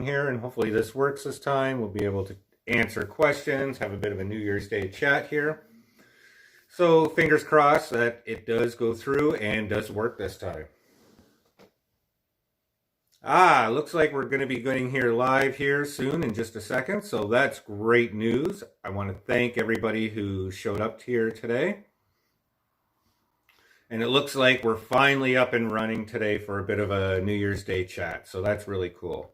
here, and hopefully this works this time. We'll be able to answer questions, have a bit of a New Year's Day chat here. So fingers crossed that it does go through and does work this time. Looks like we're going to be going here live here soon in just a second. So that's great news. I want to thank everybody who showed up here today. And it looks like we're finally up and running today for a bit of a New Year's Day chat. So that's really cool.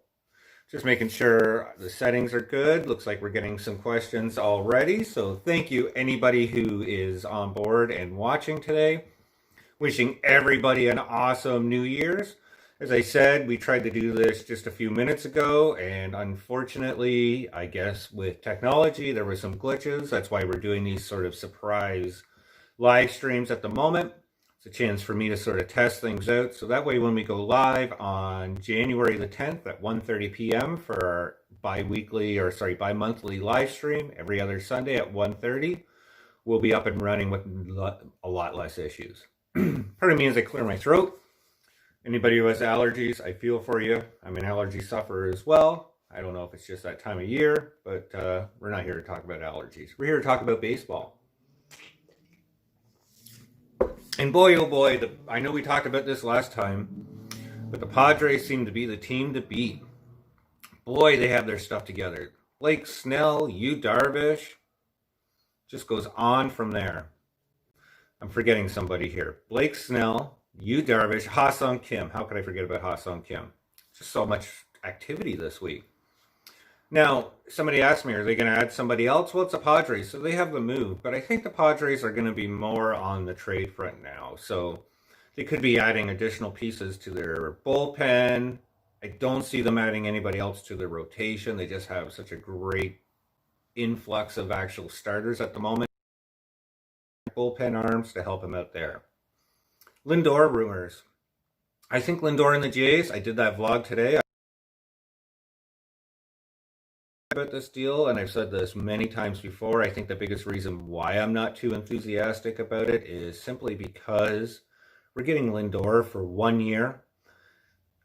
Just making sure the settings are good. Looks like we're getting some questions already. So thank you anybody who is on board and watching today. Wishing everybody an awesome New Year's. As I said, we tried to do this just a few minutes ago, and unfortunately, I guess with technology, there were some glitches. That's why we're doing these sort of surprise live streams at the moment. It's a chance for me to sort of test things out. So that way when we go live on January the 10th at 1:30 p.m. for our bi-monthly live stream every other Sunday at 1:30, we'll be up and running with a lot less issues. Pardon me as I clear my throat. Anybody who has allergies, I feel for you. I'm an allergy sufferer as well. I don't know if it's just that time of year, but we're not here to talk about allergies. We're here to talk about baseball. And boy, oh boy, I know we talked about this last time, but the Padres seem to be the team to beat. Boy, they have their stuff together. Blake Snell, Yu Darvish, just goes on from there. I'm forgetting somebody here. Blake Snell, Yu Darvish, Ha-Seong Kim. How could I forget about Ha-Seong Kim? Just so much activity this week. Now, somebody asked me, are they going to add somebody else? Well, it's the Padres, so they have the move. But I think the Padres are going to be more on the trade front now. So they could be adding additional pieces to their bullpen. I don't see them adding anybody else to their rotation. They just have such a great influx of actual starters at the moment. Bullpen arms to help them out there. Lindor rumors. I think Lindor and the Jays, I did that vlog today about this deal, and I've said this many times before. I think the biggest reason why I'm not too enthusiastic about it is simply because we're getting Lindor for 1 year.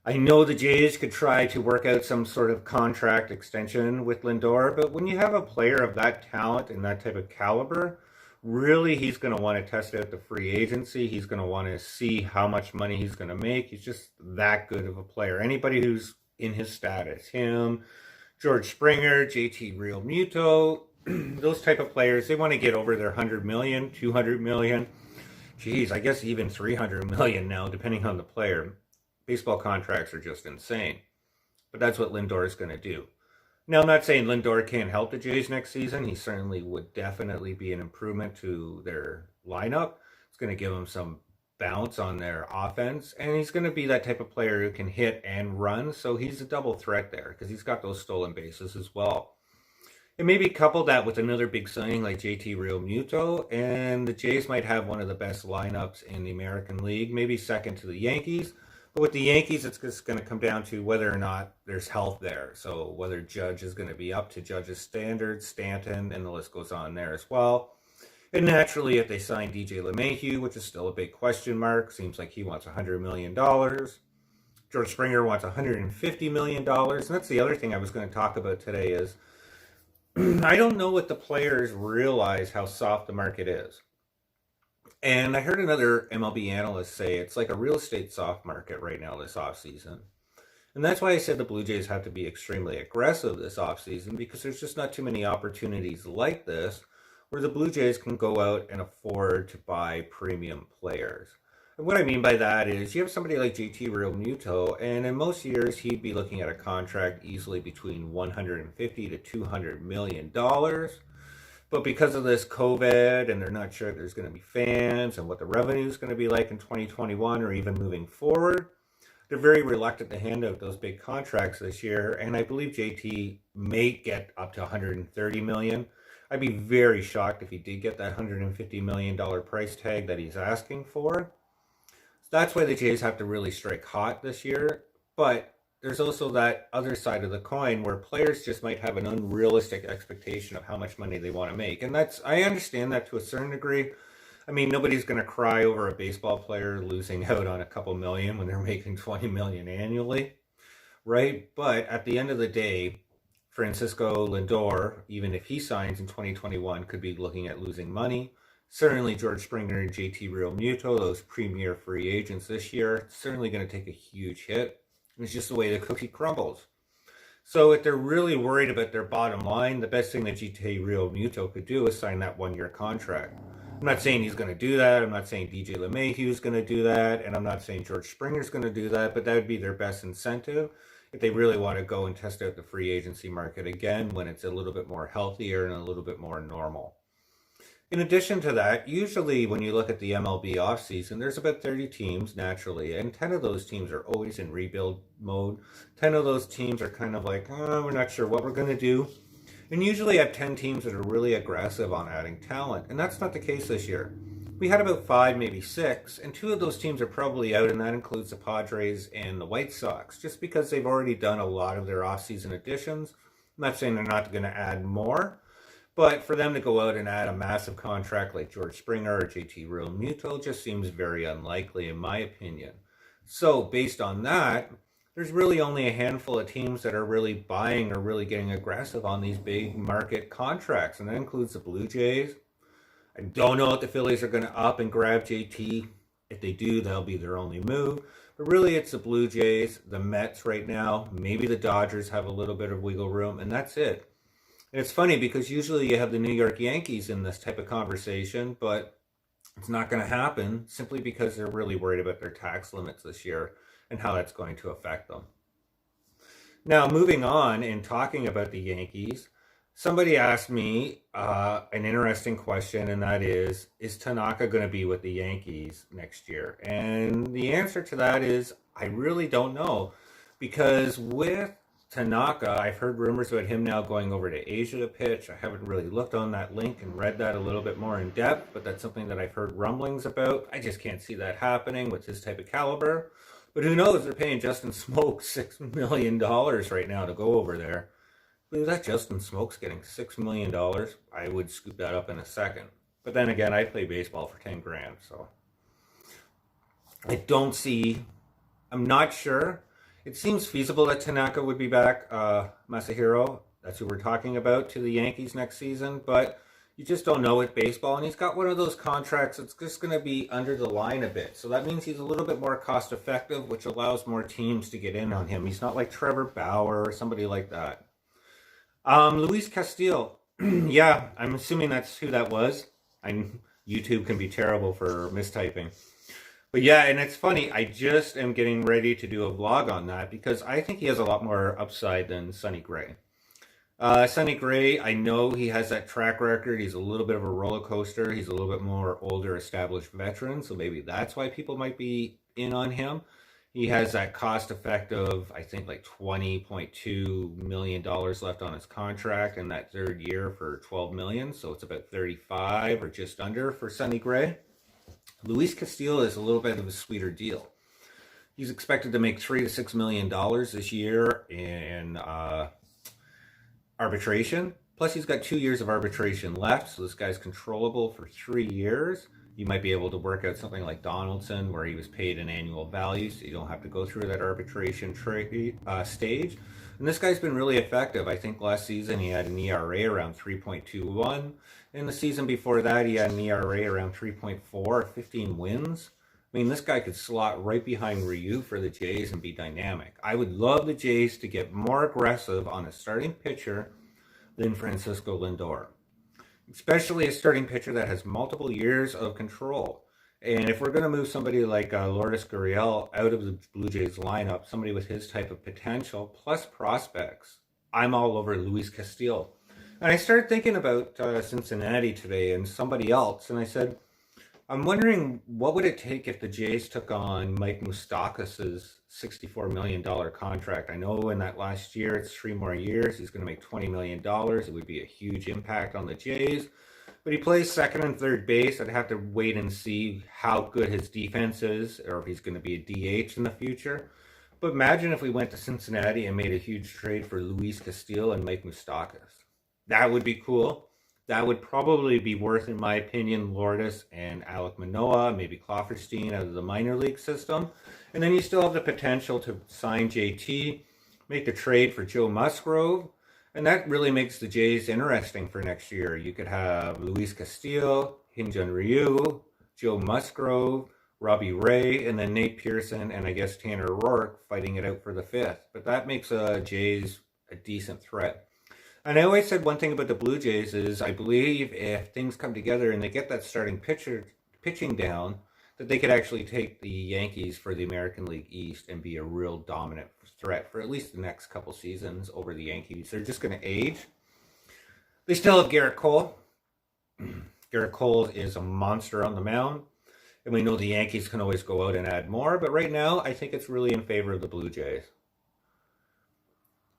I know the Jays could try to work out some sort of contract extension with Lindor, but when you have a player of that talent and that type of caliber, really he's going to want to test out the free agency. He's going to want to see how much money he's going to make. He's just that good of a player. Anybody who's in his status, him, George Springer, JT Realmuto, those type of players, they want to get over their 100 million, 200 million. Geez, I guess even 300 million now, depending on the player. Baseball contracts are just insane. But that's what Lindor is going to do. Now, I'm not saying Lindor can't help the Jays next season. He certainly would definitely be an improvement to their lineup. It's going to give them some bounce on their offense, and he's going to be that type of player who can hit and run, so he's a double threat there because he's got those stolen bases as well. And maybe couple that with another big signing like JT Realmuto, and the Jays might have one of the best lineups in the American League, maybe second to the Yankees. But with the Yankees, it's just going to come down to whether or not there's health there. So whether Judge is going to be up to Judge's standards, Stanton, and the list goes on there as well. And naturally, if they sign DJ LeMahieu, which is still a big question mark, seems like he wants $100 million. George Springer wants $150 million. And that's the other thing I was going to talk about today is I don't know what the players realize how soft the market is. And I heard another MLB analyst say it's like a real estate soft market right now this offseason. And that's why I said the Blue Jays have to be extremely aggressive this offseason, because there's just not too many opportunities like this where the Blue Jays can go out and afford to buy premium players. And what I mean by that is you have somebody like JT Realmuto, and in most years he'd be looking at a contract easily between $150 to $200 million. But because of this COVID, and they're not sure if there's going to be fans and what the revenue is going to be like in 2021 or even moving forward, they're very reluctant to hand out those big contracts this year. And I believe JT may get up to $130 million. I'd be very shocked if he did get that $150 million price tag that he's asking for. That's why the Jays have to really strike hot this year. But there's also that other side of the coin where players just might have an unrealistic expectation of how much money they want to make. And I understand that to a certain degree. I mean, nobody's going to cry over a baseball player losing out on a couple million when they're making $20 million annually. right? But at the end of the day, Francisco Lindor, even if he signs in 2021, could be looking at losing money. Certainly George Springer and JT Realmuto, those premier free agents this year, certainly going to take a huge hit. It's just the way the cookie crumbles. So if they're really worried about their bottom line, the best thing that JT Realmuto could do is sign that one-year contract. I'm not saying he's going to do that. I'm not saying DJ LeMahieu is going to do that. And I'm not saying George Springer's going to do that. But that would be their best incentive if they really want to go and test out the free agency market again when it's a little bit more healthier and a little bit more normal. In addition to that, usually when you look at the MLB offseason, there's about 30 teams naturally, and 10 of those teams are always in rebuild mode. 10 of those teams are kind of like, oh, we're not sure what we're going to do. And usually have 10 teams that are really aggressive on adding talent, and that's not the case this year. We had about 5, maybe 6, and 2 of those teams are probably out, and that includes the Padres and the White Sox, just because they've already done a lot of their offseason additions. I'm not saying they're not going to add more, but for them to go out and add a massive contract like George Springer or JT Realmuto just seems very unlikely in my opinion. So based on that, there's really only a handful of teams that are really buying or really getting aggressive on these big market contracts, and that includes the Blue Jays. I don't know if the Phillies are going to up and grab JT. If they do, that'll be their only move. But really, it's the Blue Jays, the Mets right now. Maybe the Dodgers have a little bit of wiggle room, and that's it. And it's funny because usually you have the New York Yankees in this type of conversation, but it's not going to happen simply because they're really worried about their tax limits this year and how that's going to affect them. Now, moving on and talking about the Yankees, somebody asked me an interesting question, and that is Tanaka going to be with the Yankees next year? And the answer to that is I really don't know, because with Tanaka, I've heard rumors about him now going over to Asia to pitch. I haven't really looked on that link and read that a little bit more in depth, but that's something that I've heard rumblings about. I just can't see that happening with his type of caliber. But who knows? They're paying Justin Smoke $6 million right now to go over there. Believe that Justin Smoke's getting $6 million. I would scoop that up in a second. But then again, I play baseball for 10 grand, so I don't see, I'm not sure. It seems feasible that Tanaka would be back, Masahiro, that's who we're talking about, to the Yankees next season, but you just don't know with baseball, and he's got one of those contracts that's just going to be under the line a bit, so that means he's a little bit more cost effective, which allows more teams to get in on him. He's not like Trevor Bauer or somebody like that. Luis Castillo, yeah, I'm assuming that's who that was. YouTube can be terrible for mistyping. But yeah, and it's funny, I just am getting ready to do a vlog on that because I think he has a lot more upside than Sonny Gray. Sonny Gray, I know he has that track record. He's a little bit of a roller coaster. He's a little bit more older, established veteran, so maybe that's why people might be in on him. He has that cost-effective, I think, like $20.2 million left on his contract in that third year for $12 million, so it's about 35 or just under for Sonny Gray. Luis Castillo is a little bit of a sweeter deal. He's expected to make $3 to $6 million this year in arbitration. Plus, he's got 2 years of arbitration left, so this guy's controllable for 3 years. You might be able to work out something like Donaldson, where he was paid an annual value, so you don't have to go through that arbitration stage. And this guy's been really effective. I think last season he had an ERA around 3.21. In the season before that, he had an ERA around 3.4, 15 wins. I mean, this guy could slot right behind Ryu for the Jays and be dynamic. I would love the Jays to get more aggressive on a starting pitcher than Francisco Lindor, especially a starting pitcher that has multiple years of control. And if we're going to move somebody like Lourdes Gurriel out of the Blue Jays lineup, somebody with his type of potential plus prospects, I'm all over Luis Castillo. And I started thinking about Cincinnati today and somebody else, and I said, I'm wondering what would it take if the Jays took on Mike Moustakas' $64 million contract. I know in that last year, it's 3 more years, he's going to make $20 million. It would be a huge impact on the Jays. But he plays second and third base. I'd have to wait and see how good his defense is, or if he's going to be a DH in the future. But imagine if we went to Cincinnati and made a huge trade for Luis Castillo and Mike Moustakas. That would be cool. That would probably be worth, in my opinion, Lourdes and Alek Manoah, maybe Klofferstein out of the minor league system. And then you still have the potential to sign JT, make the trade for Joe Musgrove. And that really makes the Jays interesting for next year. You could have Luis Castillo, Hyun-Jin Ryu, Joe Musgrove, Robbie Ray, and then Nate Pearson, and I guess Tanner Roark fighting it out for the fifth. But that makes Jays a decent threat. And I always said one thing about the Blue Jays is I believe if things come together and they get that starting pitching down, that they could actually take the Yankees for the American League East and be a real dominant threat for at least the next couple seasons over the Yankees. They're just going to age. They still have Garrett Cole. Garrett Cole is a monster on the mound. And we know the Yankees can always go out and add more. But right now, I think it's really in favor of the Blue Jays.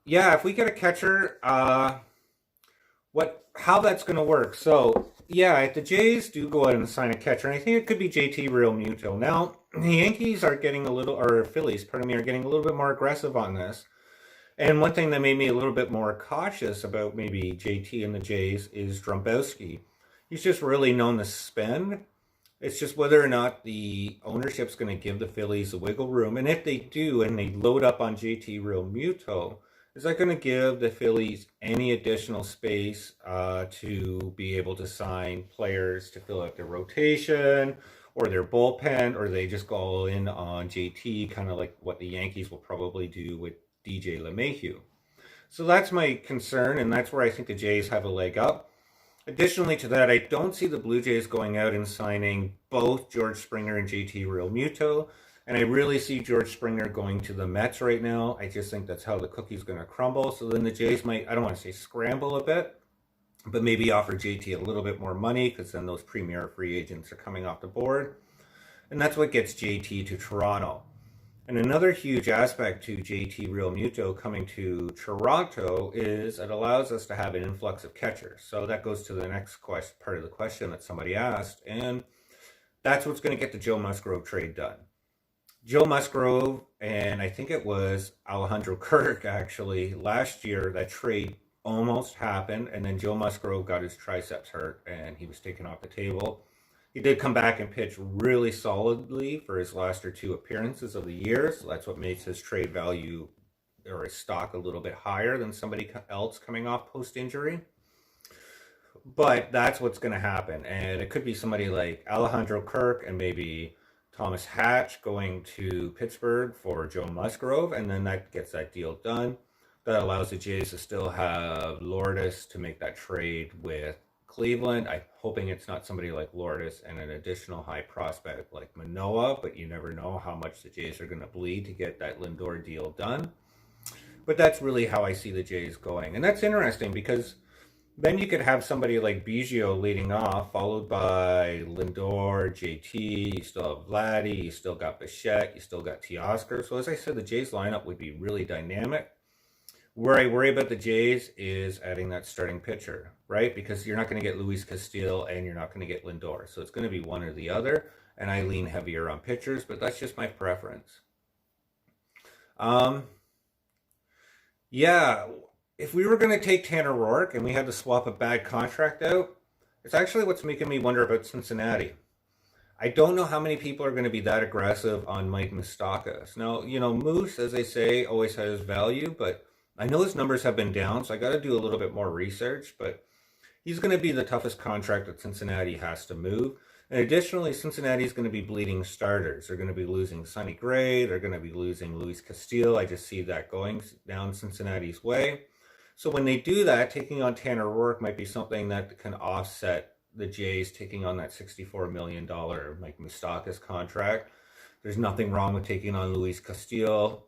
Yeah, if we get a catcher, how that's going to work. So, yeah, if the Jays do go out and sign a catcher, and I think it could be JT Realmuto. Now, the Yankees are getting Phillies, are getting a little bit more aggressive on this. And one thing that made me a little bit more cautious about maybe JT and the Jays is Drumboski. He's just really known to spend. It's just whether or not the ownership's going to give the Phillies a wiggle room. And if they do, and they load up on JT Realmuto, is that going to give the Phillies any additional space to be able to sign players to fill out their rotation or their bullpen, or they just go all in on JT, kind of like what the Yankees will probably do with DJ LeMahieu? So that's my concern, and that's where I think the Jays have a leg up. Additionally to that, I don't see the Blue Jays going out and signing both George Springer and JT Realmuto. And I really see George Springer going to the Mets right now. I just think that's how the cookie's going to crumble. So then the Jays might, I don't want to say scramble a bit, but maybe offer JT a little bit more money because then those premier free agents are coming off the board. And that's what gets JT to Toronto. And another huge aspect to JT Realmuto coming to Toronto is it allows us to have an influx of catchers. So that goes to the next part of the question that somebody asked. And that's what's going to get the Joe Musgrove trade done. Joe Musgrove, and I think it was Alejandro Kirk actually, last year that trade almost happened, and then Joe Musgrove got his triceps hurt and he was taken off the table. He did come back and pitch really solidly for his last two appearances of the year, so that's what makes his trade value or his stock a little bit higher than somebody else coming off post-injury. But that's what's going to happen, and it could be somebody like Alejandro Kirk and maybe Thomas Hatch going to Pittsburgh for Joe Musgrove, and then that gets that deal done. That allows the Jays to still have Lourdes to make that trade with Cleveland. I'm hoping it's not somebody like Lourdes and an additional high prospect like Manoah, but you never know how much the Jays are going to bleed to get that Lindor deal done. But that's really how I see the Jays going. And that's interesting because then you could have somebody like Biggio leading off, followed by Lindor, JT, you still have Vladdy, you still got Bichette, you still got Teoscar. So as I said, the Jays lineup would be really dynamic. Where I worry about the Jays is adding that starting pitcher, right? Because you're not going to get Luis Castillo and you're not going to get Lindor. So it's going to be one or the other. And I lean heavier on pitchers, but that's just my preference. Yeah. If we were going to take Tanner Roark and we had to swap a bad contract out, it's actually what's making me wonder about Cincinnati. I don't know how many people are going to be that aggressive on Mike Moustakas. Now, Moose, as they say, always has value, but I know his numbers have been down, so I got to do a little bit more research, but he's going to be the toughest contract that Cincinnati has to move. And additionally, Cincinnati is going to be bleeding starters. They're going to be losing Sonny Gray. They're going to be losing Luis Castillo. I just see that going down Cincinnati's way. So when they do that, taking on Tanner Roark might be something that can offset the Jays taking on that $64 million Mike Moustakas contract. There's nothing wrong with taking on Luis Castillo.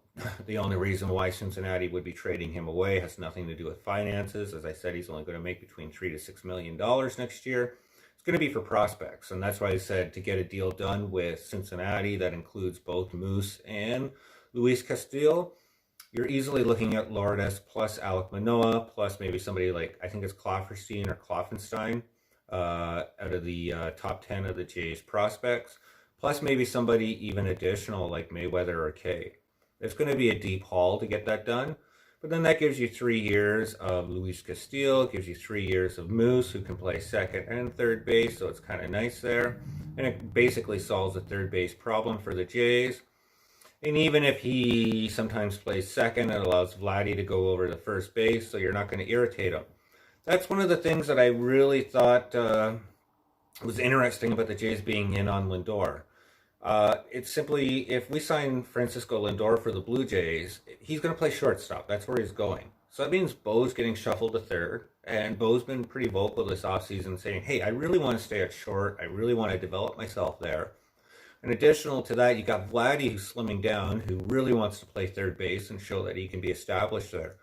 The only reason why Cincinnati would be trading him away has nothing to do with finances. As I said, he's only going to make between $3 to $6 million next year. It's going to be for prospects. And that's why I said to get a deal done with Cincinnati that includes both Moose and Luis Castillo, you're easily looking at Lourdes plus Alek Manoah, plus maybe somebody like, I think it's Klofferstein or Kloffenstein out of the top 10 of the Jays prospects, plus maybe somebody even additional like Mayweather or Kay. It's going to be a deep haul to get that done. But then that gives you 3 years of Luis Castillo, gives you 3 years of Moose, who can play second and third base, so it's kind of nice there. And it basically solves the third base problem for the Jays. And even if he sometimes plays second, it allows Vladdy to go over to first base, so you're not going to irritate him. That's one of the things that I really thought was interesting about the Jays being in on Lindor. It's simply, if we sign Francisco Lindor for the Blue Jays, he's going to play shortstop. That's where he's going. So that means Bo's getting shuffled to third, and Bo's been pretty vocal this offseason saying, hey, I really want to stay at short. I really want to develop myself there. And additional to that, you got Vladdy, who's slimming down, who really wants to play third base and show that he can be established there.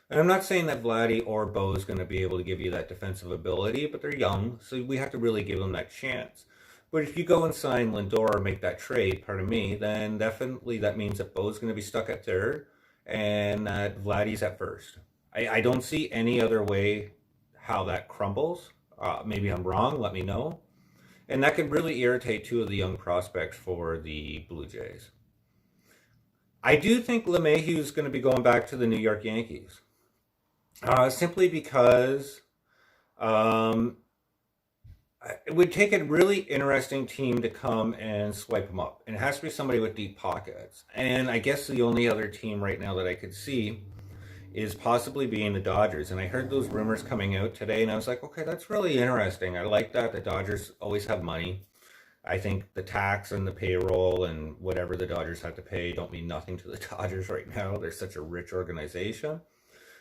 And I'm not saying that Vladdy or Bo is going to be able to give you that defensive ability, but they're young, so we have to really give them that chance. But if you go and sign Lindor or make that trade, pardon me, then definitely that means that Bo's going to be stuck at third and that Vladdy's at first. I don't see any other way how that crumbles. Maybe I'm wrong, let me know. And that could really irritate two of the young prospects for the Blue Jays. I do think LeMahieu is going to be going back to the New York Yankees. Simply because it would take a really interesting team to come and swipe him up. And it has to be somebody with deep pockets. And I guess the only other team right now that I could see is possibly being the Dodgers. And I heard those rumors coming out today, and I was like, okay, that's really interesting. I like that. The Dodgers always have money. I think the tax and the payroll and whatever the Dodgers have to pay don't mean nothing to the Dodgers right now. They're such a rich organization.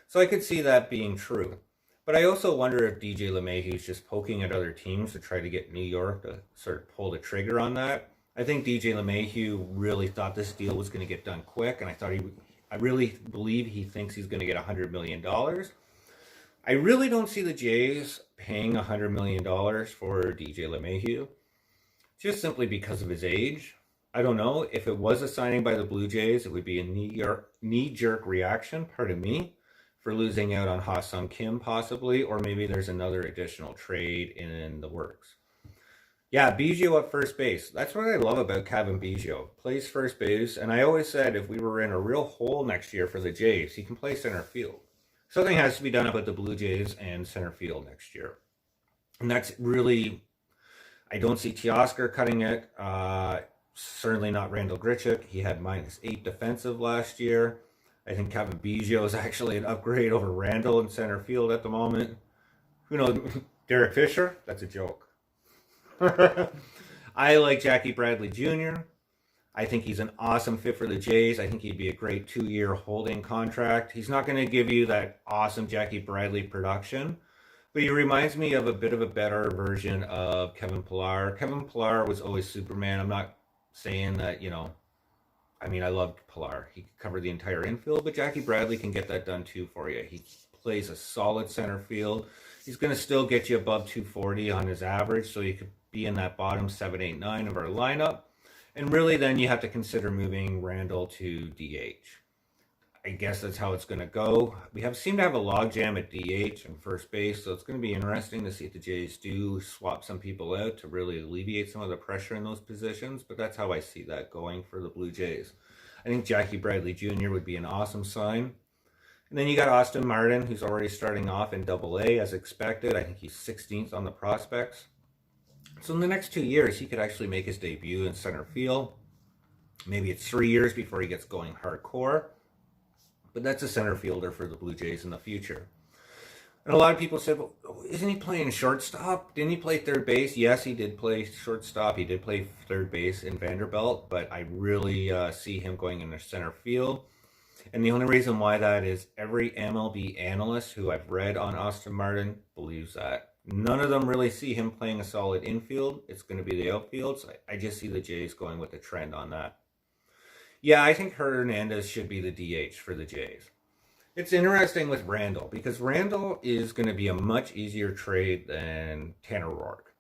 So I could see that being true. But I also wonder if DJ LeMahieu is just poking at other teams to try to get New York to sort of pull the trigger on that. I think DJ LeMahieu really thought this deal was going to get done quick, and I really believe he thinks he's going to get $100 million. I really don't see the Jays paying $100 million for DJ LeMahieu, just simply because of his age. I don't know. If it was a signing by the Blue Jays, it would be a knee-jerk reaction, pardon me, for losing out on Ha-Sung Kim possibly, or maybe there's another additional trade in the works. Yeah, Biggio at first base. That's what I love about Kevin Biggio. Plays first base, and I always said if we were in a real hole next year for the Jays, he can play center field. Something has to be done about the Blue Jays and center field next year. And that's really, I don't see Teoscar cutting it. Certainly not Randall Grichuk. He had -8 defensive last year. I think Kevin Biggio is actually an upgrade over Randall in center field at the moment. Who knows? Derek Fisher? That's a joke. I like Jackie Bradley Jr. I think he's an awesome fit for the Jays. I think he'd be a great 2-year holding contract. He's not going to give you that awesome Jackie Bradley production, but he reminds me of a bit of a better version of Kevin Pillar. Kevin Pillar was always Superman. I'm not saying that, I loved Pillar. He could cover the entire infield, but Jackie Bradley can get that done too for you. He plays a solid center field. He's going to still get you above 240 on his average, so you could be in that bottom 7, 8, 9 of our lineup. And really then you have to consider moving Randall to DH. I guess that's how it's going to go. We seem to have a logjam at DH and first base, so it's going to be interesting to see if the Jays do swap some people out to really alleviate some of the pressure in those positions, but that's how I see that going for the Blue Jays. I think Jackie Bradley Jr. would be an awesome sign. And then you got Austin Martin, who's already starting off in Double-A as expected. I think he's 16th on the prospects. So in the next 2 years, he could actually make his debut in center field. Maybe it's 3 years before he gets going hardcore. But that's a center fielder for the Blue Jays in the future. And a lot of people said, well, isn't he playing shortstop? Didn't he play third base? Yes, he did play shortstop. He did play third base in Vanderbilt. But I really see him going into center field. And the only reason why that is every MLB analyst who I've read on Austin Martin believes that. None of them really see him playing a solid infield. It's going to be the outfield. So I just see the Jays going with the trend on that. Yeah, I think Hernandez should be the DH for the Jays. It's interesting with Randall because Randall is going to be a much easier trade than Tanner Roark.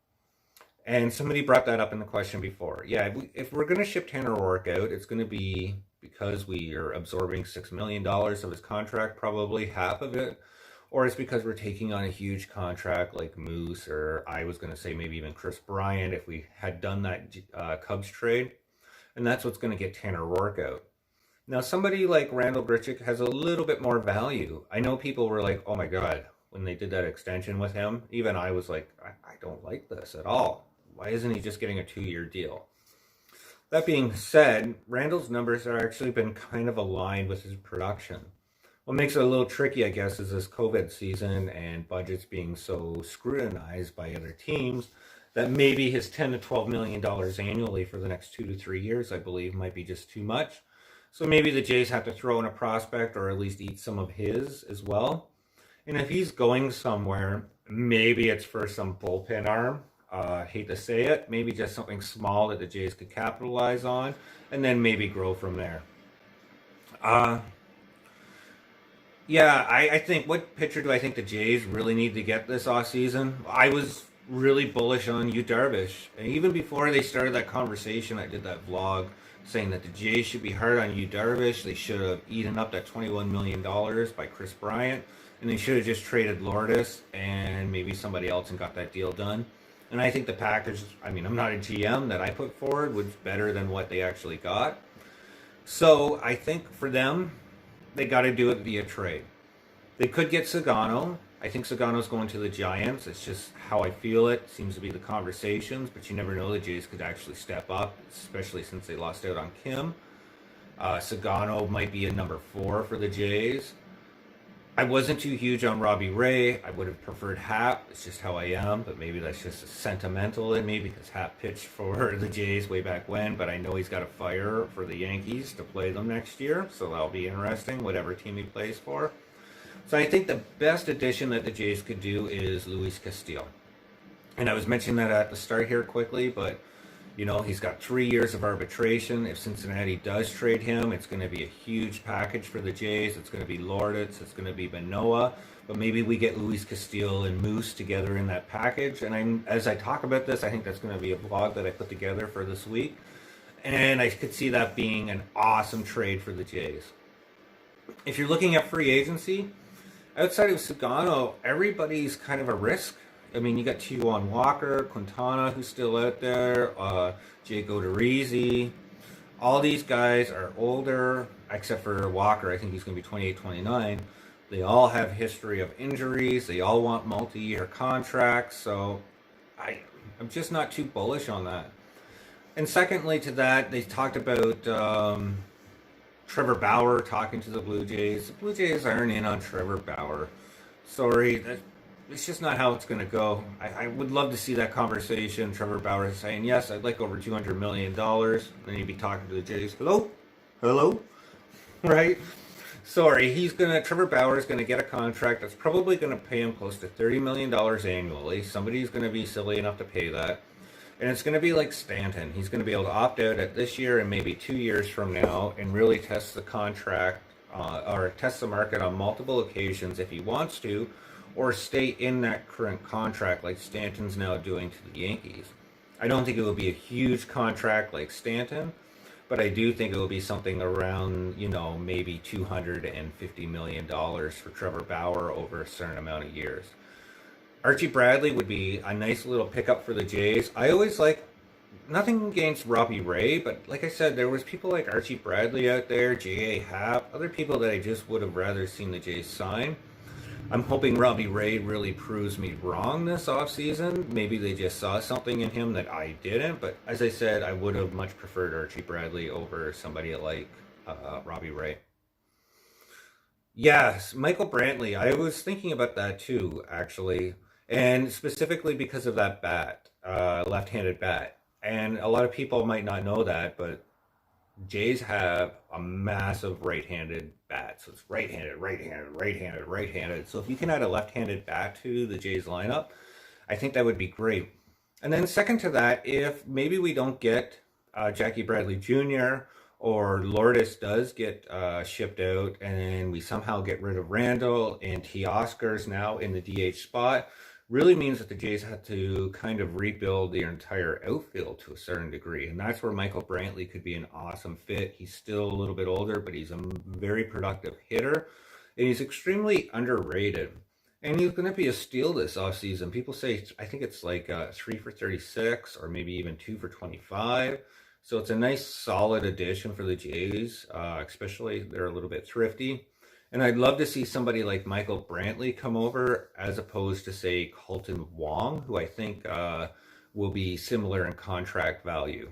And somebody brought that up in the question before. Yeah, if we're going to ship Tanner Roark out, it's going to be because we are absorbing $6 million of his contract, probably half of it. Or it's because we're taking on a huge contract like Moose, or I was going to say maybe even Chris Bryant if we had done that Cubs trade. And that's what's going to get Tanner Roark out. Now, somebody like Randall Grichuk has a little bit more value. I know people were like, oh my God, when they did that extension with him, even I was like, I don't like this at all. Why isn't he just getting a 2-year deal? That being said, Randall's numbers have actually been kind of aligned with his production. What makes it a little tricky, I guess, is this COVID season and budgets being so scrutinized by other teams that maybe his $10 to $12 million annually for the next 2 to 3 years, I believe, might be just too much. So maybe the Jays have to throw in a prospect or at least eat some of his as well. And if he's going somewhere, maybe it's for some bullpen arm. Hate to say it, maybe just something small that the Jays could capitalize on, and then maybe grow from there. Uh, yeah, I think, what pitcher do I think the Jays really need to get this offseason? I was really bullish on Yu Darvish. And even before they started that conversation, I did that vlog saying that the Jays should be hard on Yu Darvish. They should have eaten up that $21 million by Chris Bryant. And they should have just traded Lourdes and maybe somebody else and got that deal done. And I think the package, I mean, I'm not a GM, that I put forward was better than what they actually got. So I think for them, they got to do it via trade. They could get Sagano. I think Sagano's going to the Giants. It's just how I feel it. Seems to be the conversations, but you never know. The Jays could actually step up, especially since they lost out on Kim. Sagano might be a number 4 for the Jays. I wasn't too huge on Robbie Ray. I would have preferred Happ. It's just how I am, but maybe that's just sentimental in me because Happ pitched for the Jays way back when, but I know he's got a fire for the Yankees to play them next year, so that'll be interesting, whatever team he plays for. So I think the best addition that the Jays could do is Luis Castillo. And I was mentioning that at the start here quickly, but you know, he's got 3 years of arbitration. If Cincinnati does trade him, it's going to be a huge package for the Jays. It's going to be Lourdes, it's going to be Manoah, but maybe we get Luis Castillo and Moose together in that package. And as I talk about this, I think that's going to be a vlog that I put together for this week. And I could see that being an awesome trade for the Jays. If you're looking at free agency, outside of Sagano, everybody's kind of a risk. I mean, you got Taijuan Walker, Quintana, who's still out there, Jake Odorizzi. All these guys are older, except for Walker. I think he's going to be 28, 29. They all have history of injuries. They all want multi-year contracts. So I'm just not too bullish on that. And secondly to that, they talked about Trevor Bauer talking to the Blue Jays. The Blue Jays aren't in on Trevor Bauer. Sorry, it's just not how it's going to go. I would love to see that conversation. Trevor Bauer is saying, yes, I'd like over $200 million. Then he'd be talking to the Jays. Hello, right? Sorry, Trevor Bauer is going to get a contract that's probably going to pay him close to $30 million annually. Somebody's going to be silly enough to pay that. And it's going to be like Stanton. He's going to be able to opt out at this year and maybe 2 years from now and really test the contract or test the market on multiple occasions if he wants to, or stay in that current contract like Stanton's now doing to the Yankees. I don't think it will be a huge contract like Stanton, but I do think it will be something around, maybe $250 million for Trevor Bauer over a certain amount of years. Archie Bradley would be a nice little pickup for the Jays. I always nothing against Robbie Ray, but like I said, there was people like Archie Bradley out there, J.A. Happ, other people that I just would have rather seen the Jays sign. I'm hoping Robbie Ray really proves me wrong this offseason. Maybe they just saw something in him that I didn't. But as I said, I would have much preferred Archie Bradley over somebody like Robbie Ray. Yes, Michael Brantley. I was thinking about that too, actually. And specifically because of that bat, left-handed bat. And a lot of people might not know that, but Jays have a massive right-handed bat. So it's right-handed, right-handed, right-handed, right-handed. So if you can add a left-handed bat to the Jays lineup, I think that would be great. And then second to that, if maybe we don't get Jackie Bradley Jr. or Lourdes does get shipped out and we somehow get rid of Randall and Teoscar's now in the DH spot, really means that the Jays had to kind of rebuild their entire outfield to a certain degree. And that's where Michael Brantley could be an awesome fit. He's still a little bit older, but he's a very productive hitter. And he's extremely underrated. And he's going to be a steal this offseason. People say, I think it's like 3 for 36 or maybe even 2 for 25. So it's a nice solid addition for the Jays, especially they're a little bit thrifty. And I'd love to see somebody like Michael Brantley come over as opposed to, say, Colton Wong, who I think will be similar in contract value.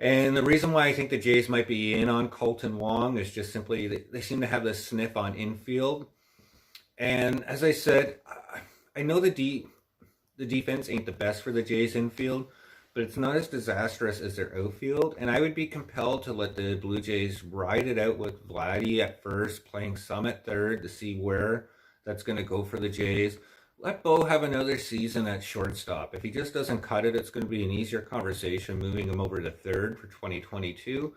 And the reason why I think the Jays might be in on Colton Wong is just simply they seem to have this sniff on Infield. And as I said, I know the defense ain't the best for the Jays infield, but it's not as disastrous as their outfield. And I would be compelled to let the Blue Jays ride it out with Vladdy at first, playing some at third to see where that's going to go for the Jays. Let Bo have another season at shortstop. If he just doesn't cut it, it's going to be an easier conversation moving him over to third for 2022.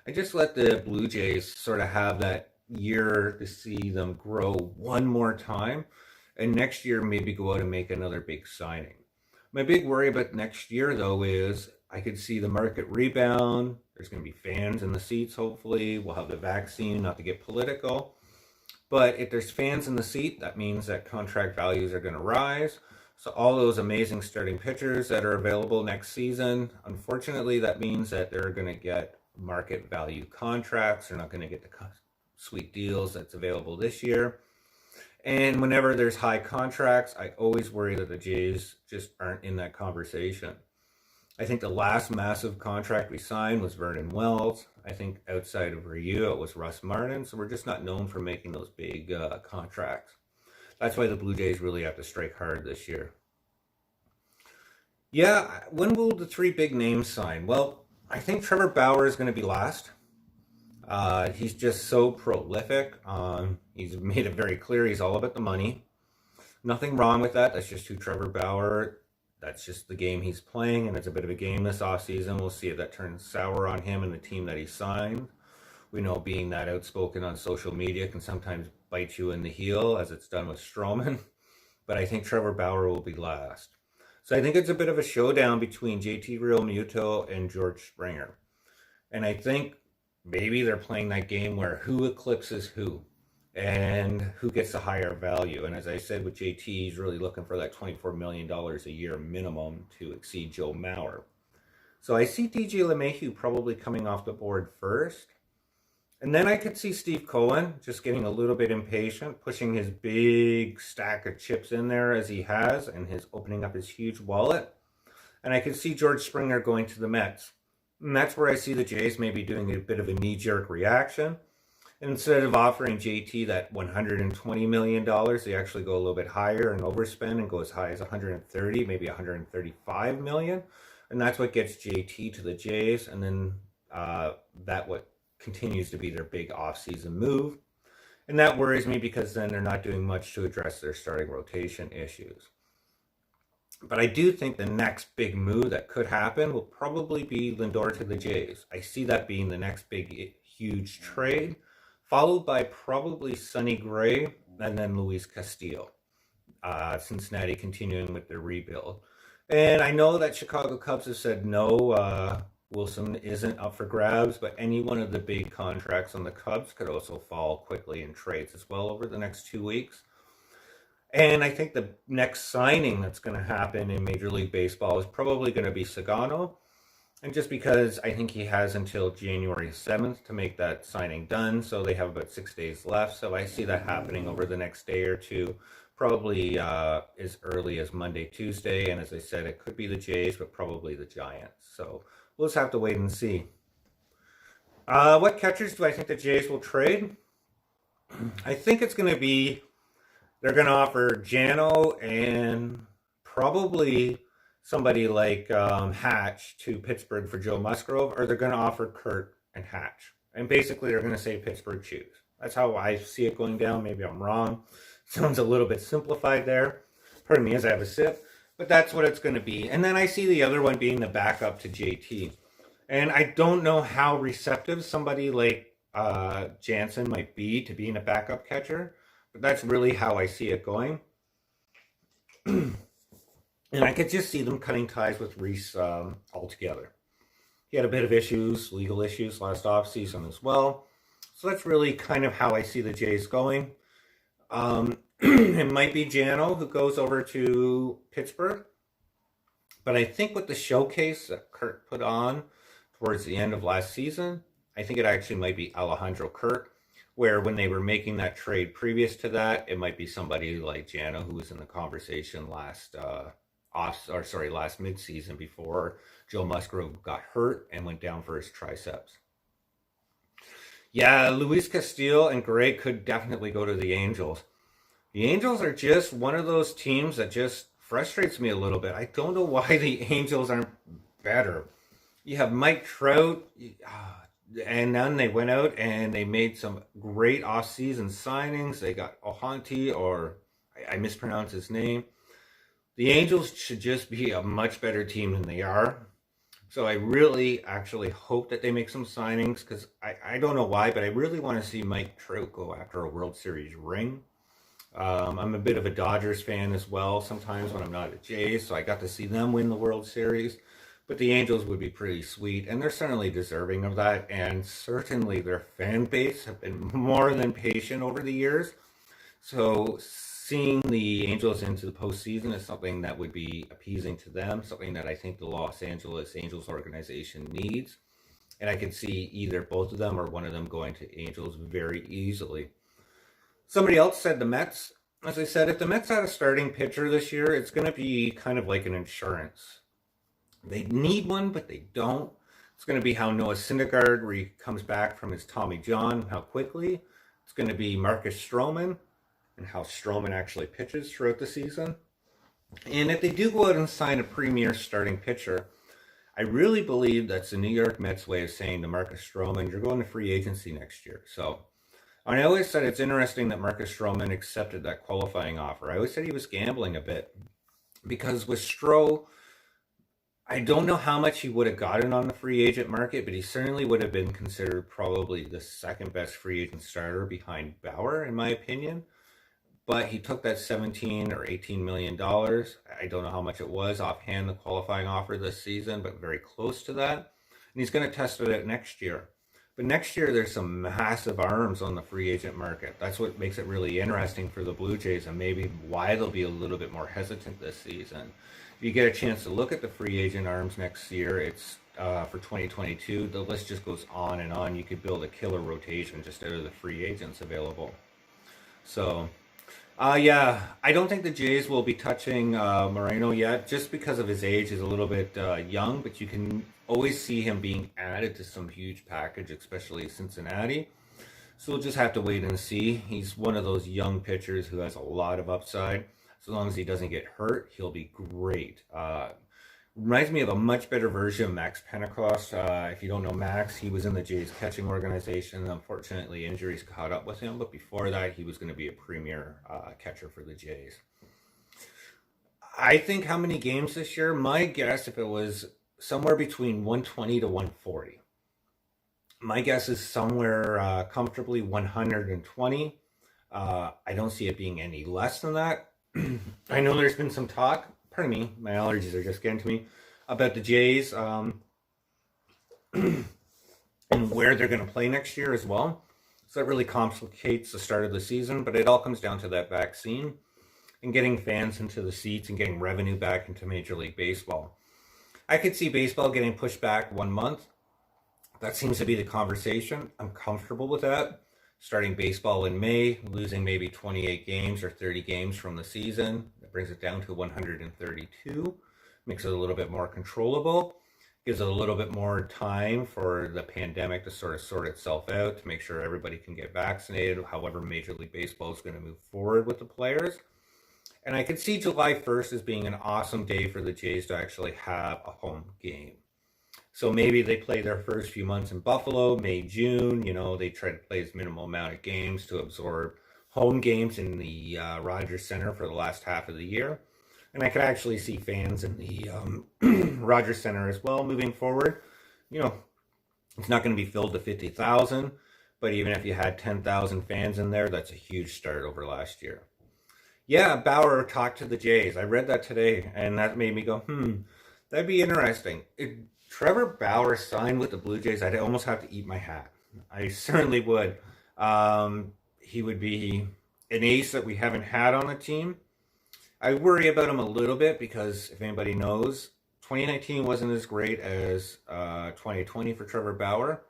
I just let the Blue Jays sort of have that year to see them grow one more time. And next year, maybe go out and make another big signing. My big worry about next year, though, is I could see the market rebound. There's going to be fans in the seats, hopefully. We'll have the vaccine, not to get political. But if there's fans in the seat, that means that contract values are going to rise. So all those amazing starting pitchers that are available next season, unfortunately, that means that they're going to get market value contracts. They're not going to get the sweet deals that's available this year. And whenever there's high contracts, I always worry that the Jays just aren't in that conversation. I think the last massive contract we signed was Vernon Wells. I think outside of Ryu, it was Russ Martin. So we're just not known for making those big contracts. That's why the Blue Jays really have to strike hard this year. Yeah, when will the three big names sign? Well, I think Trevor Bauer is going to be last. He's just so prolific. He's made it very clear he's all about the money. Nothing wrong with that. That's just who Trevor Bauer. That's just the game he's playing, and it's a bit of a game this offseason. We'll see if that turns sour on him and the team that he signed. We know being that outspoken on social media can sometimes bite you in the heel, as it's done with Stroman. But I think Trevor Bauer will be last. So I think it's a bit of a showdown between JT Realmuto and George Springer. And I think maybe they're playing that game where who eclipses who and who gets the higher value. And as I said with JT, he's really looking for that $24 million a year minimum to exceed Joe Mauer. So I see DJ LeMahieu probably coming off the board first. And then I could see Steve Cohen just getting a little bit impatient, pushing his big stack of chips in there as he has, and his opening up his huge wallet. And I could see George Springer going to the Mets. And that's where I see the Jays maybe doing a bit of a knee-jerk reaction. Instead of offering JT that $120 million, they actually go a little bit higher and overspend and go as high as 130, maybe 135 million. And that's what gets JT to the Jays. And then that what continues to be their big offseason move. And that worries me because then they're not doing much to address their starting rotation issues. But I do think the next big move that could happen will probably be Lindor to the Jays. I see that being the next big, huge trade, followed by probably Sonny Gray and then Luis Castillo. Cincinnati continuing with their rebuild. And I know that Chicago Cubs have said no, Wilson isn't up for grabs, but any one of the big contracts on the Cubs could also fall quickly in trades as well over the next 2 weeks. And I think the next signing that's going to happen in Major League Baseball is probably going to be Sagano. And just because I think he has until January 7th to make that signing done, so they have about 6 days left. So I see that happening over the next day or two, probably as early as Monday, Tuesday. And as I said, it could be the Jays, but probably the Giants. So we'll just have to wait and see. What catchers do I think the Jays will trade? I think it's going to be, they're going to offer Jano and probably somebody like Hatch to Pittsburgh for Joe Musgrove, or they're going to offer Kurt and Hatch. And basically they're going to say Pittsburgh choose. That's how I see it going down. Maybe I'm wrong. Sounds a little bit simplified there. Pardon me as I have a sip. But that's what it's going to be. And then I see the other one being the backup to JT. And I don't know how receptive somebody like Jansen might be to being a backup catcher. But that's really how I see it going. And I could just see them cutting ties with Reese altogether. He had a bit of issues, legal issues last offseason as well. So that's really kind of how I see the Jays going. It might be Jano who goes over to Pittsburgh. But I think with the showcase that Kurt put on towards the end of last season, I think it actually might be Alejandro Kurt. Where when they were making that trade previous to that, it might be somebody like Jano who was in the conversation last last midseason before Joe Musgrove got hurt and went down for his triceps. Yeah, Luis Castillo and Gray could definitely go to the Angels. The Angels are just one of those teams that just frustrates me a little bit. I don't know why the Angels aren't better. You have Mike Trout, and then they went out and they made some great offseason signings. They got Ohanti, or I mispronounced his name. The Angels should just be a much better team than they are. So I really actually hope that they make some signings, because I don't know why, but I really want to see Mike Trout go after a World Series ring. I'm a bit of a Dodgers fan as well sometimes when I'm not a Jays, so I got to see them win the World Series. But the Angels would be pretty sweet, and they're certainly deserving of that, and certainly their fan base have been more than patient over the years. So seeing the Angels into the postseason is something that would be appeasing to them, something that I think the Los Angeles Angels organization needs. And I could see either both of them or one of them going to Angels very easily. Somebody else said the Mets. As I said, if the Mets had a starting pitcher this year, it's going to be kind of like an insurance. They need one, but they don't. It's going to be how Noah Syndergaard, where he comes back from his Tommy John, how quickly. It's going to be Marcus Stroman, and how Stroman actually pitches throughout the season. And if they do go out and sign a premier starting pitcher, I really believe that's the New York Mets way of saying to Marcus Stroman, you're going to free agency next year. So I always said it's interesting that Marcus Stroman accepted that qualifying offer. I always said he was gambling a bit, because with Stroh, I don't know how much he would have gotten on the free agent market, but he certainly would have been considered probably the second best free agent starter behind Bauer, in my opinion. But he took that $17 or $18 million. I don't know how much it was offhand, the qualifying offer this season, but very close to that. And he's going to test it out next year. But next year, there's some massive arms on the free agent market. That's what makes it really interesting for the Blue Jays, and maybe why they'll be a little bit more hesitant this season. If you get a chance to look at the free agent arms next year, it's for 2022, the list just goes on and on. You could build a killer rotation just out of the free agents available. So, yeah, I don't think the Jays will be touching Moreno yet, just because of his age. He's a little bit young, but you can always see him being added to some huge package, especially Cincinnati. So we'll just have to wait and see. He's one of those young pitchers who has a lot of upside. As long as he doesn't get hurt, he'll be great. Reminds me of a much better version of Max Pentecost. If you don't know Max, he was in the Jays catching organization. Unfortunately, injuries caught up with him, but before that, he was going to be a premier catcher for the Jays. I think how many games this year? My guess, if it was somewhere between 120 to 140. My guess is somewhere comfortably 120. I don't see it being any less than that. I know there's been some talk, pardon me, my allergies are just getting to me, about the Jays and where they're going to play next year as well. So that really complicates the start of the season, but it all comes down to that vaccine and getting fans into the seats and getting revenue back into Major League Baseball. I could see baseball getting pushed back 1 month. That seems to be the conversation. I'm comfortable with that. Starting baseball in May, losing maybe 28 games or 30 games from the season. That brings it down to 132. Makes it a little bit more controllable. Gives it a little bit more time for the pandemic to sort itself out, to make sure everybody can get vaccinated, however Major League Baseball is going to move forward with the players. And I could see July 1st as being an awesome day for the Jays to actually have a home game. So maybe they play their first few months in Buffalo, May, June. You know, they try to play as minimal amount of games to absorb home games in the Rogers Center for the last half of the year. And I could actually see fans in the Rogers Center as well moving forward. You know, it's not going to be filled to 50,000, but even if you had 10,000 fans in there, that's a huge start over last year. Yeah, Bauer talked to the Jays. I read that today, and that made me go, that'd be interesting. If Trevor Bauer signed with the Blue Jays, I'd almost have to eat my hat. I certainly would. He would be an ace that we haven't had on the team. I worry about him a little bit because, if anybody knows, 2019 wasn't as great as 2020 for Trevor Bauer.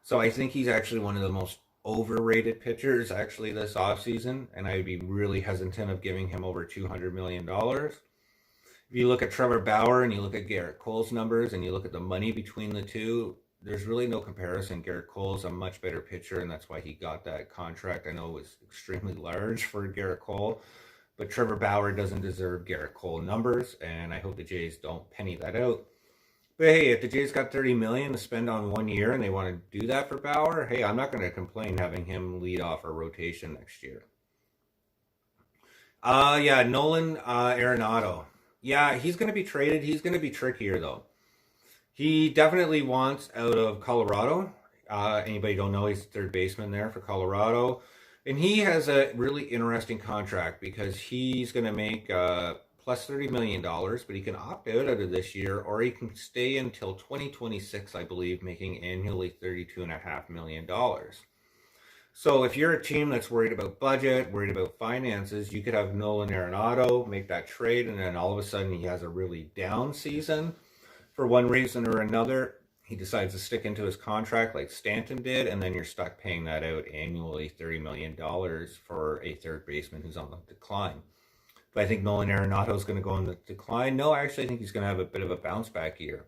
So I think he's actually one of the most overrated pitchers actually this offseason, and I'd be really hesitant of giving him over $200 million. If you look at Trevor Bauer and you look at Garrett Cole's numbers and you look at the money between the two, there's really no comparison. Garrett Cole's a much better pitcher, and that's why he got that contract. I know it was extremely large for Garrett Cole, but Trevor Bauer doesn't deserve Garrett Cole numbers, and I hope the Jays don't penny that out. But hey, if the Jays got $30 million to spend on 1 year and they want to do that for Bauer, hey, I'm not going to complain having him lead off our rotation next year. Yeah, Nolan Arenado. Yeah, he's going to be traded. He's going to be trickier, though. He definitely wants out of Colorado. Anybody don't know, he's third baseman there for Colorado. And he has a really interesting contract because he's going to make plus $30 million, but he can opt out of this year, or he can stay until 2026, I believe, making annually $32.5 million. So if you're a team that's worried about budget, worried about finances, you could have Nolan Arenado make that trade, and then all of a sudden he has a really down season for one reason or another. He decides to stick into his contract like Stanton did, and then you're stuck paying that out annually, $30 million for a third baseman who's on the decline. But I think Nolan Arenado is going to go on the decline. No, I actually think he's going to have a bit of a bounce back year.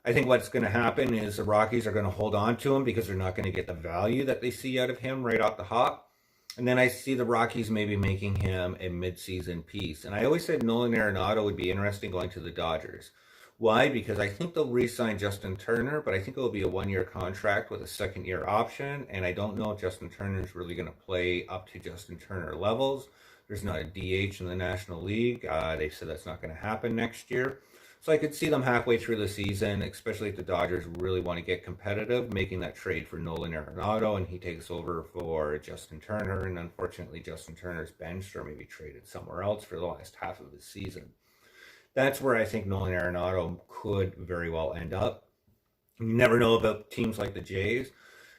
I think what's going to happen is the Rockies are going to hold on to him because they're not going to get the value that they see out of him right off the hop. And then I see the Rockies maybe making him a midseason piece. And I always said Nolan Arenado would be interesting going to the Dodgers. Why? Because I think they'll re-sign Justin Turner, but I think it will be a one-year contract with a second-year option. And I don't know if Justin Turner is really going to play up to Justin Turner levels. There's not a DH in the National League. They said that's not going to happen next year. So I could see them halfway through the season, especially if the Dodgers really want to get competitive, making that trade for Nolan Arenado, and he takes over for Justin Turner. And unfortunately, Justin Turner's benched or maybe traded somewhere else for the last half of the season. That's where I think Nolan Arenado could very well end up. You never know about teams like the Jays.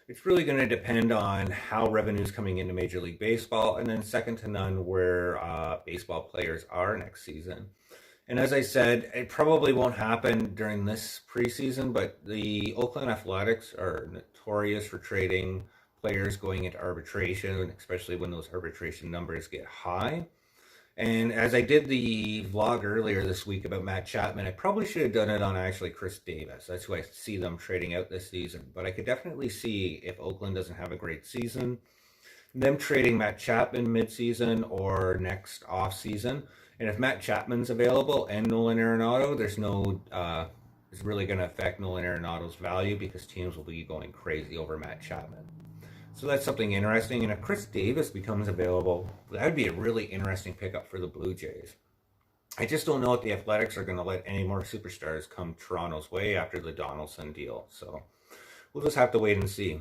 It's really going to depend on how revenue is coming into Major League Baseball, and then second to none where baseball players are next season. And as I said, it probably won't happen during this preseason, but the Oakland Athletics are notorious for trading players going into arbitration, especially when those arbitration numbers get high. And as I did the vlog earlier this week about Matt Chapman, I probably should have done it on actually Chris Davis. That's who I see them trading out this season. But I could definitely see, if Oakland doesn't have a great season, them trading Matt Chapman midseason or next offseason. And if Matt Chapman's available and Nolan Arenado, it's really going to affect Nolan Arenado's value because teams will be going crazy over Matt Chapman. So that's something interesting. And if Chris Davis becomes available, that would be a really interesting pickup for the Blue Jays. I just don't know if the Athletics are going to let any more superstars come Toronto's way after the Donaldson deal. So we'll just have to wait and see.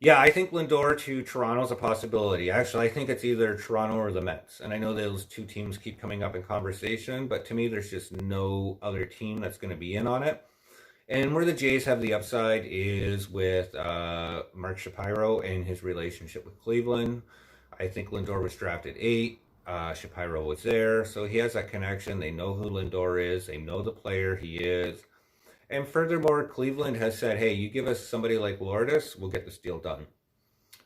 Yeah, I think Lindor to Toronto is a possibility. Actually, I think it's either Toronto or the Mets. And I know those two teams keep coming up in conversation, but to me, there's just no other team that's going to be in on it. And where the Jays have the upside is with Mark Shapiro and his relationship with Cleveland. I think Lindor was drafted 8. Shapiro was there. So he has that connection. They know who Lindor is. They know the player he is. And furthermore, Cleveland has said, hey, you give us somebody like Lourdes, we'll get this deal done.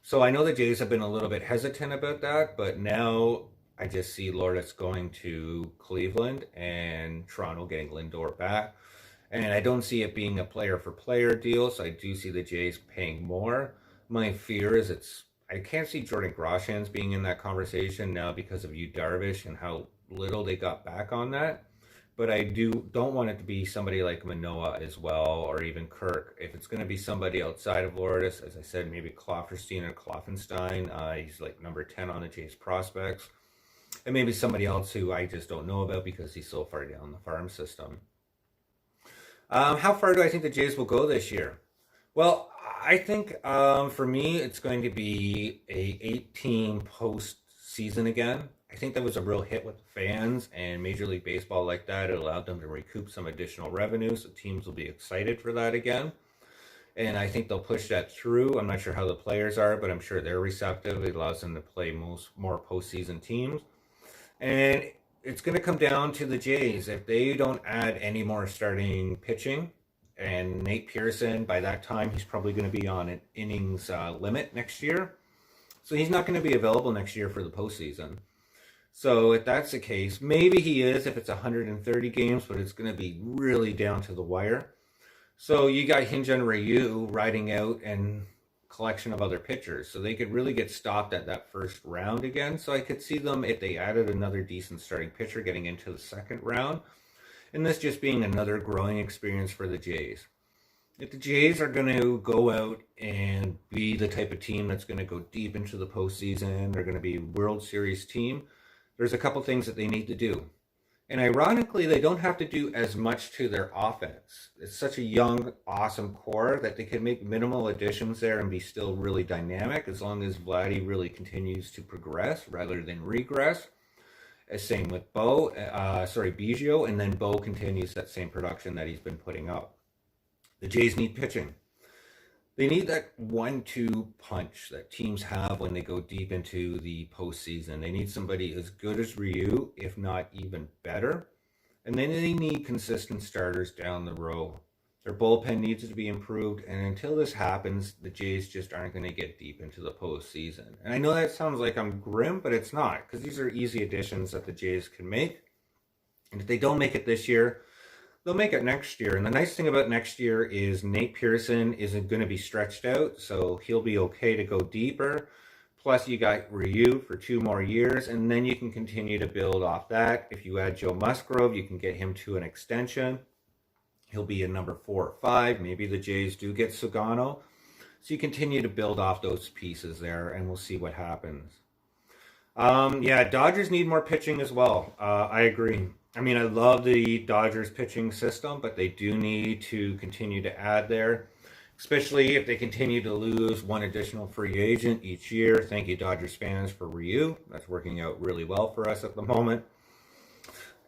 So I know the Jays have been a little bit hesitant about that, but now I just see Lourdes going to Cleveland and Toronto getting Lindor back. And I don't see it being a player-for-player deal, so I do see the Jays paying more. My fear is I can't see Jordan Groshans being in that conversation now because of Yu Darvish and how little they got back on that. But I don't want it to be somebody like Manoah as well, or even Kirk. If it's going to be somebody outside of Lourdes, as I said, maybe Klofferstein or Kloffenstein. He's like number 10 on the Jays prospects. And maybe somebody else who I just don't know about because he's so far down the farm system. How far do I think the Jays will go this year? Well, I think for me, it's going to be a 8-team postseason again. I think that was a real hit with the fans, and Major League Baseball like that. It allowed them to recoup some additional revenue, so teams will be excited for that again. And I think they'll push that through. I'm not sure how the players are, but I'm sure they're receptive. It allows them to play more postseason teams. And it's going to come down to the Jays. If they don't add any more starting pitching, and Nate Pearson, by that time, he's probably going to be on an innings limit next year. So he's not going to be available next year for the postseason. So if that's the case, maybe he is if it's 130 games, but it's going to be really down to the wire. So you got Hinge on Ryu riding out and collection of other pitchers. So they could really get stopped at that first round again. So I could see them, if they added another decent starting pitcher, getting into the second round. And this just being another growing experience for the Jays. If the Jays are going to go out and be the type of team that's going to go deep into the postseason, they're going to be a World Series team, there's a couple things that they need to do. And ironically, they don't have to do as much to their offense. It's such a young, awesome core that they can make minimal additions there and be still really dynamic as long as Vladdy really continues to progress rather than regress. Same with Biggio, and then Bo continues that same production that he's been putting up. The Jays need pitching. They need that 1-2 punch that teams have when they go deep into the postseason. They need somebody as good as Ryu, if not even better. And then they need consistent starters down the row. Their bullpen needs to be improved. And until this happens, the Jays just aren't going to get deep into the postseason. And I know that sounds like I'm grim, but it's not. Because these are easy additions that the Jays can make. And if they don't make it this year, they'll make it next year. And the nice thing about next year is Nate Pearson isn't going to be stretched out, so he'll be okay to go deeper. Plus, you got Ryu for 2 more years, and then you can continue to build off that. If you add Joe Musgrove, you can get him to an extension. He'll be a number 4 or 5. Maybe the Jays do get Sugano. So you continue to build off those pieces there, and we'll see what happens. Dodgers need more pitching as well. I agree. I mean, I love the Dodgers pitching system, but they do need to continue to add there, especially if they continue to lose one additional free agent each year. Thank you, Dodgers fans, for Ryu. That's working out really well for us at the moment.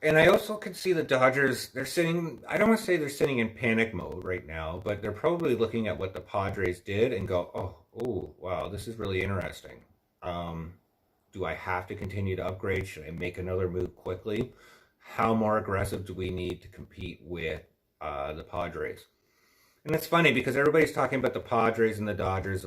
And I also could see the Dodgers, I don't want to say they're sitting in panic mode right now, but they're probably looking at what the Padres did and go, oh, wow, this is really interesting. Do I have to continue to upgrade? Should I make another move quickly? How more aggressive do we need to compete with the Padres? And it's funny because everybody's talking about the Padres and the Dodgers,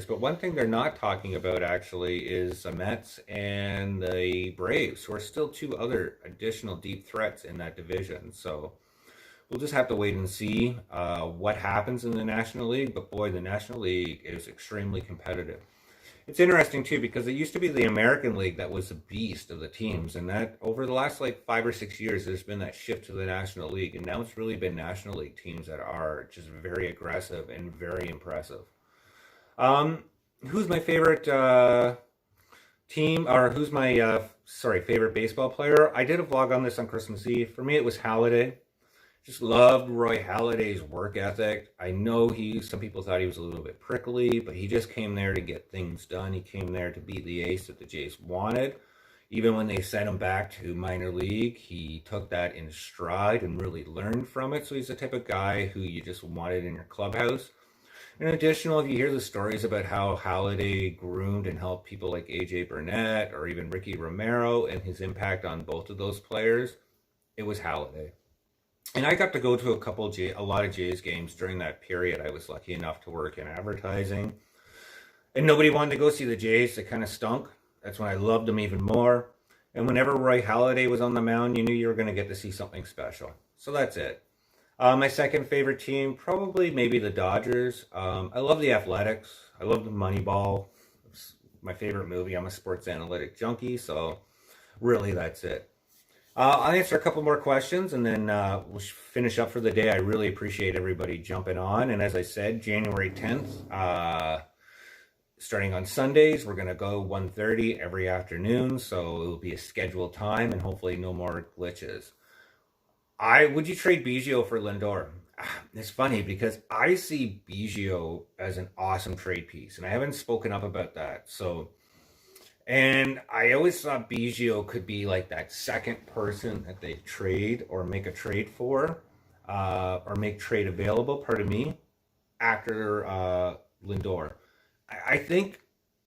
but one thing they're not talking about actually is the Mets and the Braves, who are still 2 other additional deep threats in that division. So we'll just have to wait and see what happens in the National League. But boy, the National League is extremely competitive. It's interesting too because it used to be the American League that was the beast of the teams, and that over the last 5 or 6 years there's been that shift to the National League, and now it's really been National League teams that are just very aggressive and very impressive. Who's my favorite team, or who's my favorite baseball player? I did a vlog on this on Christmas Eve. For me, it was Halladay. Just loved Roy Halladay's work ethic. I know some people thought he was a little bit prickly, but he just came there to get things done. He came there to be the ace that the Jays wanted. Even when they sent him back to minor league, he took that in stride and really learned from it. So he's the type of guy who you just wanted in your clubhouse. In addition, if you hear the stories about how Halladay groomed and helped people like AJ Burnett or even Ricky Romero and his impact on both of those players, it was Halladay. And I got to go to a lot of Jays games during that period. I was lucky enough to work in advertising. And nobody wanted to go see the Jays. They kind of stunk. That's when I loved them even more. And whenever Roy Halladay was on the mound, you knew you were going to get to see something special. So that's it. My second favorite team, probably maybe the Dodgers. I love the Athletics. I love the Moneyball. It's my favorite movie. I'm a sports analytic junkie. So really, that's it. I'll answer a couple more questions and then we'll finish up for the day. I really appreciate everybody jumping on. And as I said, January 10th, starting on Sundays, we're going to go 1:30 every afternoon. So it'll be a scheduled time and hopefully no more glitches. Would you trade Biggio for Lindor? It's funny because I see Biggio as an awesome trade piece. And I haven't spoken up about that. And I always thought Biggio could be like that second person that they trade or make a trade for, or make trade available, after Lindor. I think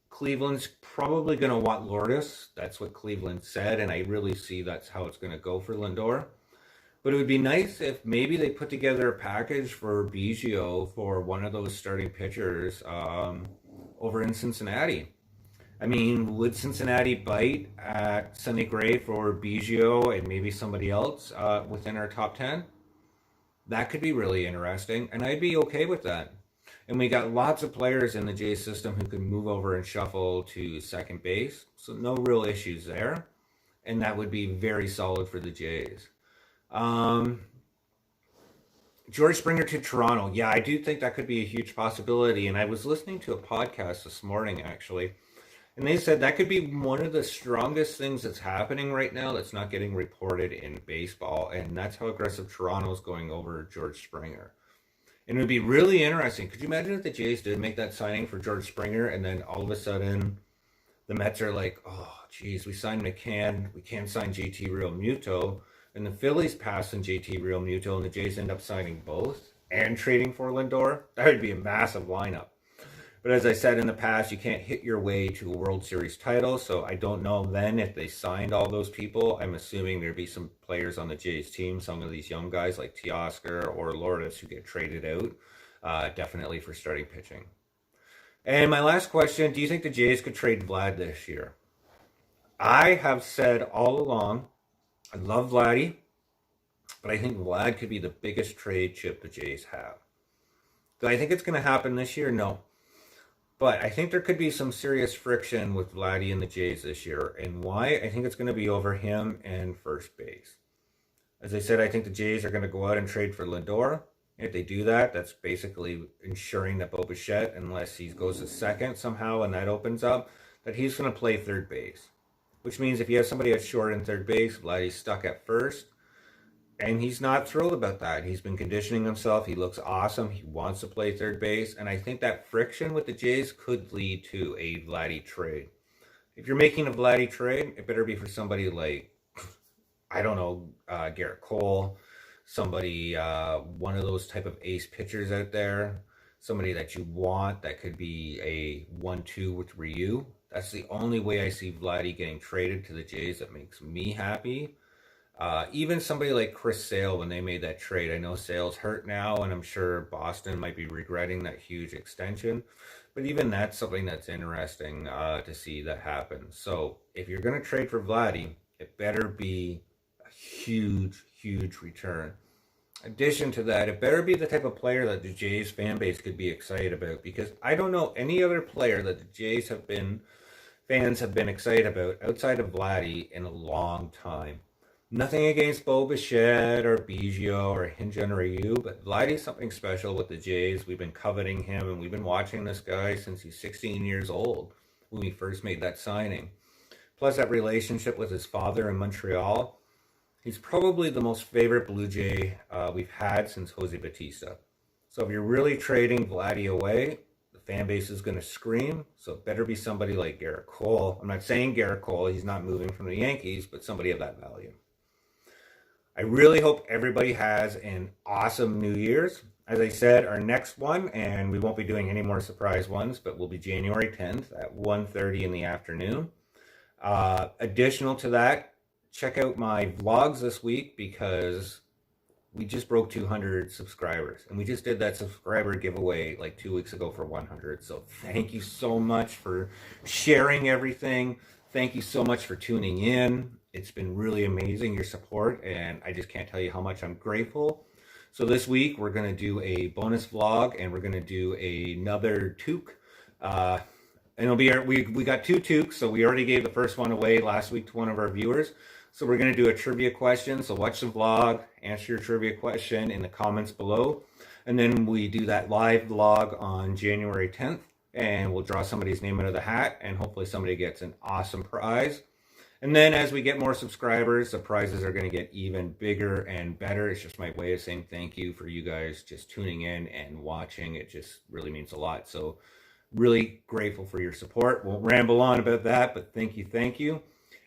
Cleveland's probably going to want Lourdes. That's what Cleveland said, and I really see that's how it's going to go for Lindor. But it would be nice if maybe they put together a package for Biggio for one of those starting pitchers over in Cincinnati. I mean, would Cincinnati bite at Sonny Gray for Biggio and maybe somebody else within our top 10? That could be really interesting, and I'd be okay with that. And we got lots of players in the Jays system who can move over and shuffle to second base, so no real issues there. And that would be very solid for the Jays. Um, George Springer to Toronto. Yeah, I do think that could be a huge possibility. And I was listening to a podcast this morning, actually, and they said that could be one of the strongest things that's happening right now that's not getting reported in baseball. And that's how aggressive Toronto's going over George Springer. And it would be really interesting. Could you imagine if the Jays did make that signing for George Springer and then all of a sudden the Mets are like, oh, geez, we signed McCann. We can't sign JT Realmuto. And the Phillies pass on JT Realmuto and the Jays end up signing both and trading for Lindor. That would be a massive lineup. But as I said in the past, you can't hit your way to a World Series title. So I don't know then if they signed all those people. I'm assuming there'd be some players on the Jays team, some of these young guys like Teoscar or Lourdes who get traded out, definitely for starting pitching. And my last question, do you think the Jays could trade Vlad this year? I have said all along, I love Vladdy, but I think Vlad could be the biggest trade chip the Jays have. Do I think it's going to happen this year? No. But I think there could be some serious friction with Vladdy and the Jays this year. And why? I think it's going to be over him and first base. As I said, I think the Jays are going to go out and trade for Lindor. If they do that, that's basically ensuring that Bo Bichette, unless he goes to second somehow and that opens up, that he's going to play third base. Which means if you have somebody at short and third base, Vladdy's stuck at first. And he's not thrilled about that. He's been conditioning himself. He looks awesome. He wants to play third base. And I think that friction with the Jays could lead to a Vladdy trade. If you're making a Vladdy trade, it better be for somebody like, I don't know, Garrett Cole, somebody, one of those type of ace pitchers out there, somebody that you want that could be a 1-2 with Ryu. That's the only way I see Vladdy getting traded to the Jays that makes me happy. Even somebody like Chris Sale, when they made that trade, I know Sale's hurt now, and I'm sure Boston might be regretting that huge extension. But even that's something that's interesting to see that happen. So if you're going to trade for Vladdy, it better be a huge, huge return. In addition to that, it better be the type of player that the Jays fan base could be excited about, because I don't know any other player that the Jays fans have been excited about outside of Vladdy in a long time. Nothing against Bo Bichette or Biggio or Hyun-Jin Ryu, but Vladdy's something special with the Jays. We've been coveting him, and we've been watching this guy since he's 16 years old when we first made that signing. Plus that relationship with his father in Montreal. He's probably the most favorite Blue Jay we've had since Jose Bautista. So if you're really trading Vladdy away, the fan base is going to scream. So it better be somebody like Garrett Cole. I'm not saying Garrett Cole, he's not moving from the Yankees, but somebody of that value. I really hope everybody has an awesome New Year's. As I said, our next one, and we won't be doing any more surprise ones, but will be January 10th at 1:30 in the afternoon. Additional to that, check out my vlogs this week, because we just broke 200 subscribers. And we just did that subscriber giveaway like 2 weeks ago for 100. So thank you so much for sharing everything. Thank you so much for tuning in. It's been really amazing, your support, and I just can't tell you how much I'm grateful. So this week, we're going to do a bonus vlog, and we're going to do another toque. And it'll be we got 2 toques, so we already gave the first one away last week to one of our viewers. So we're going to do a trivia question. So watch the vlog, answer your trivia question in the comments below. And then we do that live vlog on January 10th, and we'll draw somebody's name out of the hat, and hopefully somebody gets an awesome prize. And then as we get more subscribers, the prizes are going to get even bigger and better. It's just my way of saying thank you for you guys just tuning in and watching. It just really means a lot. So really grateful for your support. Won't ramble on about that, but thank you, thank you.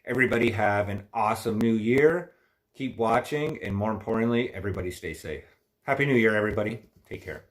Everybody have an awesome new year. Keep watching, and more importantly, everybody stay safe. Happy New Year, everybody. Take care.